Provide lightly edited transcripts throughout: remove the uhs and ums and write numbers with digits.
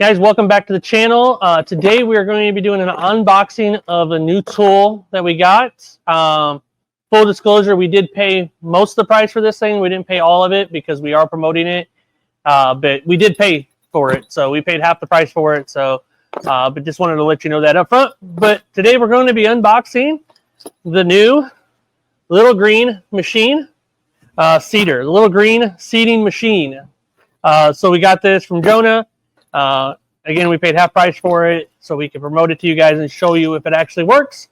Guys, welcome back to the channel. Today we are going to be doing an unboxing of a new tool that we got. Full disclosure, we did pay most of the price for this thing. We didn't pay all of it because we are promoting it, but we did pay for it. So we paid half the price for it. So, but just wanted to let you know that up front. But today we're going to be unboxing the new little green machine, seeder, the little green seeding machine. So we got this from Jonah. Again, we paid half price for it so we can promote it to you guys and show you if it actually works.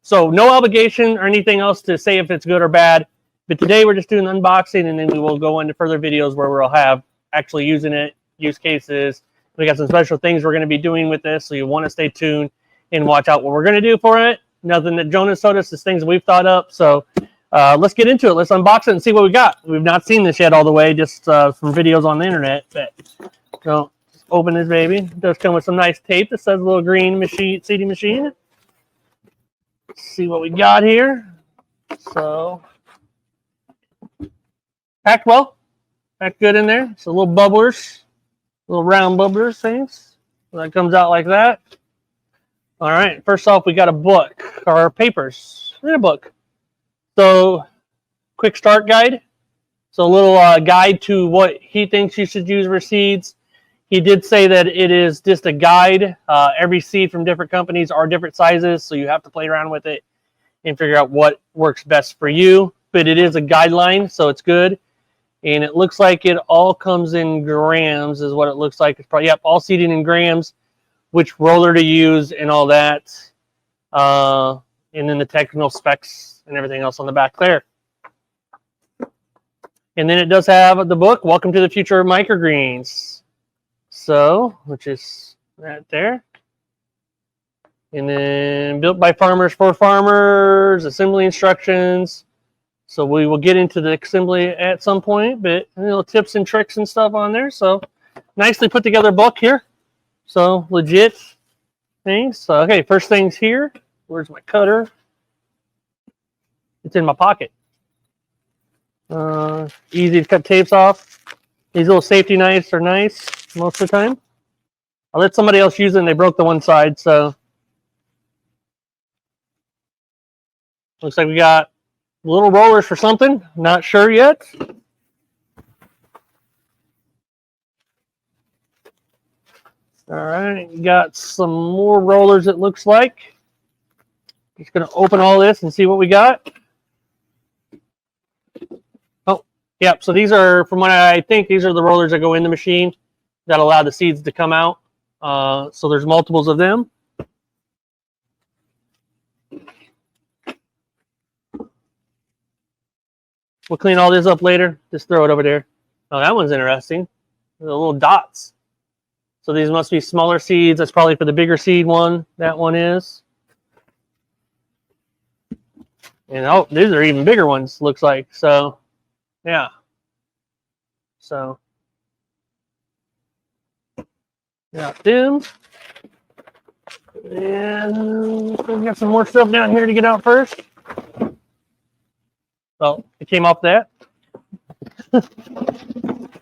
So no obligation or anything else to say if it's good or bad. But today we're just doing unboxing, and then we will go into further videos where we'll have actually using it, use cases. We got some special things we're going to be doing with this, so you want to stay tuned and watch out what we're going to do for it. Nothing that Jonah's told us is things we've thought up. So let's get into it. Let's unbox it and see what we got. We've not seen this yet all the way, just from videos on the internet. But so open this baby. It does come with some nice tape that says little green machine, seeding machine. Let's see what we got here. So packed well, packed good in there. So little bubblers, little round bubblers things. So that comes out like that. All right, first off, we got a book, or papers in a book. So quick start guide. So a little guide to what he thinks you should use for seeds. He did say that it is just a guide. Every seed from different companies are different sizes, so you have to play around with it and figure out what works best for you. But it is a guideline, so it's good. And it looks like it all comes in grams is what it looks like. It's probably, yep, all seeding in grams, which roller to use and all that. And then the technical specs and everything else on the back there. And then it does have the book, Welcome to the Future of Microgreens. So, which is right there. And then built by farmers for farmers, assembly instructions. So we will get into the assembly at some point, but little tips and tricks and stuff on there. So nicely put together book here. So legit things. So, okay, first things here. Where's my cutter? It's in my pocket. Easy to cut tapes off. These little safety knives are nice most of the time. I let somebody else use it and they broke the one side, so looks like we got little rollers for something. Not sure yet. All right, got some more rollers it looks like. Just gonna open all this and see what we got. Oh, yeah, so these are, from what I think, these are the rollers that go in the machine that allow the seeds to come out. So there's multiples of them. We'll clean all this up later. Just throw it over there. Oh, that one's interesting. The little dots. So these must be smaller seeds. That's probably for the bigger seed one. That one is. And oh, these are even bigger ones, looks like. So, yeah. So, got them. And we got some more stuff down here to get out first. Oh, it came off that.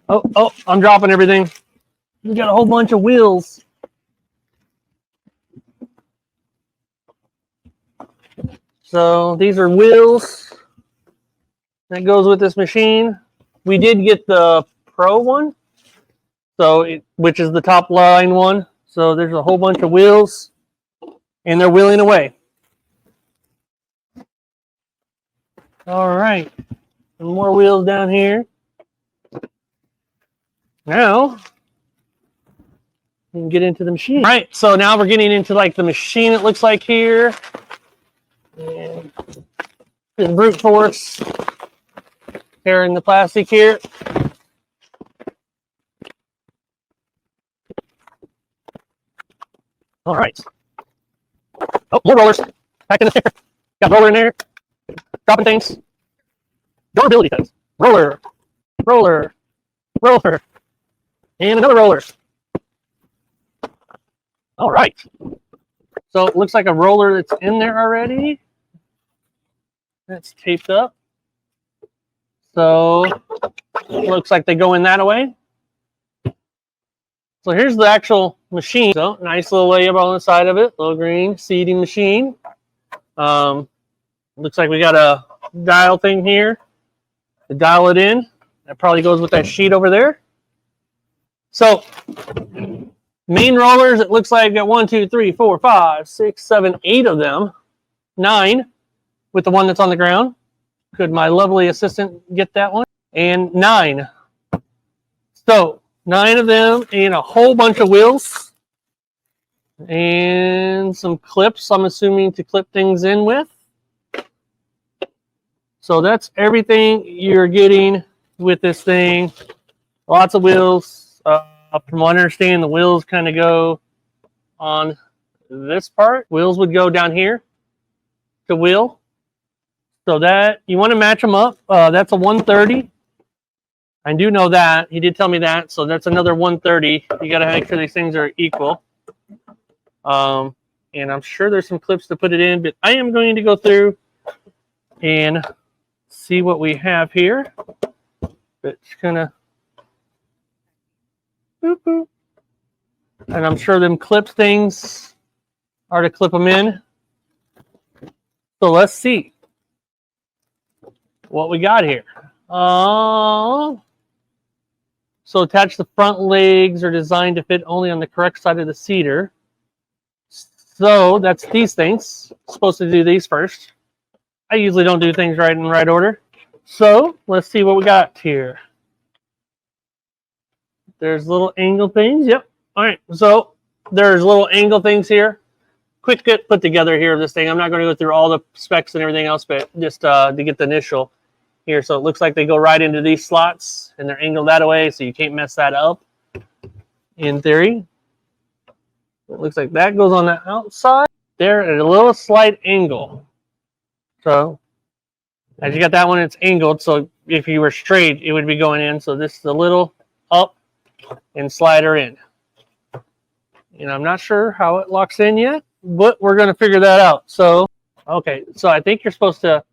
oh, I'm dropping everything. We got a whole bunch of wheels. So these are wheels that goes with this machine. We did get the Pro one, so which is the top line one. So there's a whole bunch of wheels, and they're wheeling away. All right, some more wheels down here. Now we can get into the machine. All right, so now we're getting into like the machine. It looks like here, and just brute force tearing the plastic here. All right. Oh, more rollers. Back in there. Got roller in there. Dropping things. Durability things. Roller. Roller. Roller. And another roller. All right. So it looks like a roller that's in there already. That's taped up. So it looks like they go in that way. So here's the actual machine. So nice little layup on the side of it, little green seeding machine. Looks like we got a dial thing here to dial it in. That probably goes with that sheet over there. So main rollers, it looks like I've got 1, 2, 3, 4, 5, 6, 7, 8 of them. 9 with the one that's on the ground. Could my lovely assistant get that one? And 9. So 9 of them and a whole bunch of wheels. And some clips, I'm assuming, to clip things in with. So that's everything you're getting with this thing. Lots of wheels. From what I understand, the wheels kind of go on this part. Wheels would go down here to wheel. So that, you want to match them up. That's a 130. I do know that. He did tell me that. So that's another 130. You got to make sure these things are equal. And I'm sure there's some clips to put it in, but I am going to go through and see what we have here. But it's gonna, and I'm sure them clip things are to clip them in. So let's see what we got here. So attach the front legs are designed to fit only on the correct side of the seeder. So that's these things. Supposed to do these first. I usually don't do things right in the right order. So let's see what we got here. There's little angle things. Yep. All right. So there's little angle things here. Quick get put together here of this thing. I'm not going to go through all the specs and everything else, but just to get the initial here. So it looks like they go right into these slots and they're angled that way, so you can't mess that up in theory. It looks like that goes on the outside there at a little slight angle. So as you got that one, it's angled. So if you were straight, it would be going in. So this is a little up and slide her in. And I'm not sure how it locks in yet, but we're going to figure that out. So, okay. So I think you're supposed to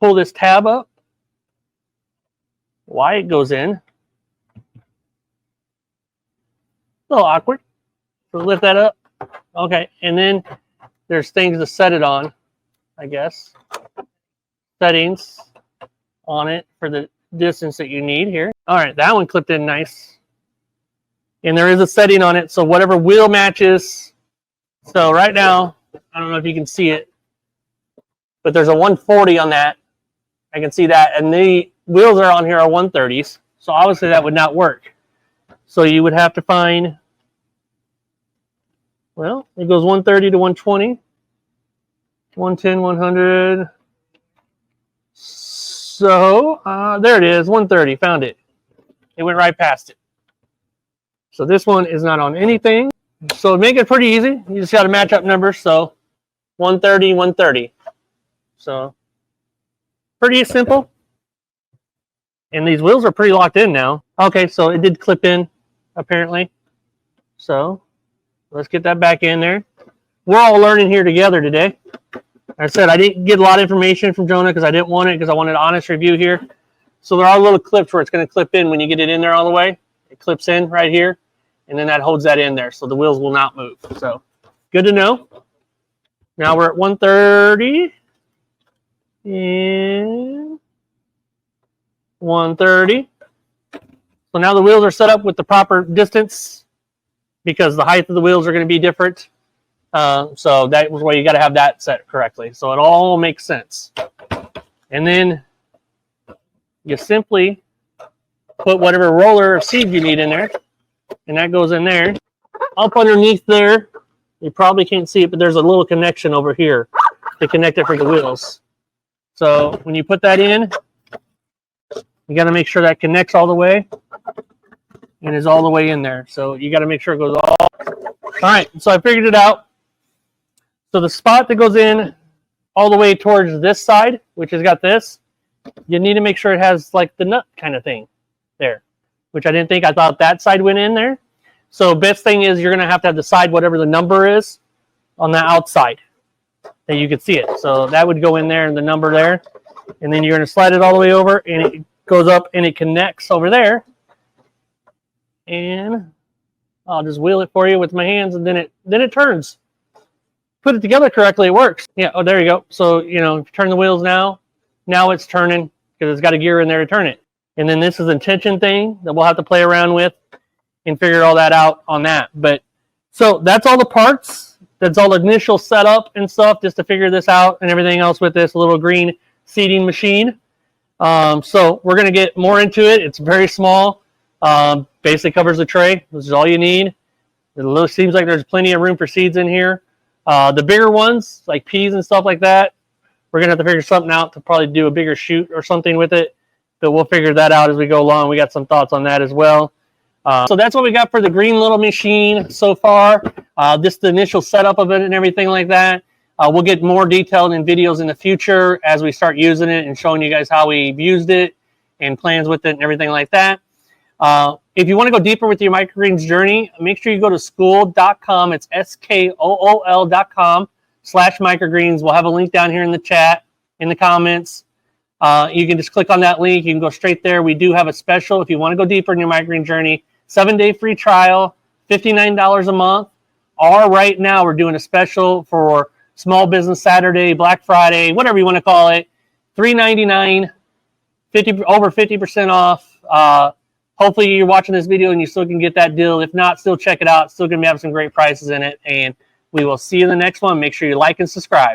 pull this tab up. Why it goes in. A little awkward. So lift that up. Okay. And then there's things to set it on, I guess. Settings on it for the distance that you need here. All right. That one clipped in nice. And there is a setting on it. So whatever wheel matches. So right now, I don't know if you can see it, but there's a 140 on that. I can see that. And the wheels are on here are 130s. So obviously that would not work. So you would have to find, well, it goes 130 to 120, 110, 100. So there it is, 130, found it. It went right past it. So this one is not on anything. So make it pretty easy. You just got to match up numbers. So 130, 130. So pretty simple. And these wheels are pretty locked in now. Okay, so it did clip in, apparently. So let's get that back in there. We're all learning here together today. Like I said, I didn't get a lot of information from Jonah because I didn't want it, because I wanted an honest review here. So there are little clips where it's going to clip in when you get it in there all the way. It clips in right here, and then that holds that in there, so the wheels will not move. So good to know. Now we're at 130 and 130. So now the wheels are set up with the proper distance because the height of the wheels are going to be different. So that was why you got to have that set correctly. So it all makes sense. And then you simply put whatever roller or seed you need in there, and that goes in there. Up underneath there, you probably can't see it, but there's a little connection over here to connect it for the wheels. So when you put that in, you got to make sure that connects all the way and is all the way in there. So you got to make sure it goes all. All right, so I figured it out. So the spot that goes in all the way towards this side, which has got this, you need to make sure it has like the nut kind of thing there, which I didn't think. I thought that side went in there. So best thing is you're going to have the side, whatever the number is, on the outside that you can see it. So that would go in there and the number there. And then you're going to slide it all the way over and it goes up and it connects over there. And I'll just wheel it for you with my hands, and then it turns. Put it together correctly, it works. Yeah, oh, there you go. So, you know, if you turn the wheels now it's turning because it's got a gear in there to turn it. And then this is a tension thing that we'll have to play around with and figure all that out on that. But so that's all the parts. That's all the initial setup and stuff just to figure this out and everything else with this little green seeding machine. So we're going to get more into it. It's very small. Basically covers the tray. This is all you need. It seems like there's plenty of room for seeds in here. The bigger ones, like peas and stuff like that, we're going to have to figure something out to probably do a bigger shoot or something with it. But we'll figure that out as we go along. We got some thoughts on that as well. So that's what we got for the green little machine so far. Just the initial setup of it and everything like that. We'll get more detailed in videos in the future as we start using it and showing you guys how we've used it and plans with it and everything like that. If you want to go deeper with your microgreens journey, make sure you go to school.com. It's SKOOL.com/microgreens. We'll have a link down here in the chat, in the comments. You can just click on that link. You can go straight there. We do have a special if you want to go deeper in your microgreen journey. 7-day free trial, $59 a month. Or right now we're doing a special for Small Business Saturday, Black Friday, whatever you want to call it. $3.99, over 50% off. Hopefully you're watching this video and you still can get that deal. If not, still check it out. Still going to have some great prices in it. And we will see you in the next one. Make sure you like and subscribe.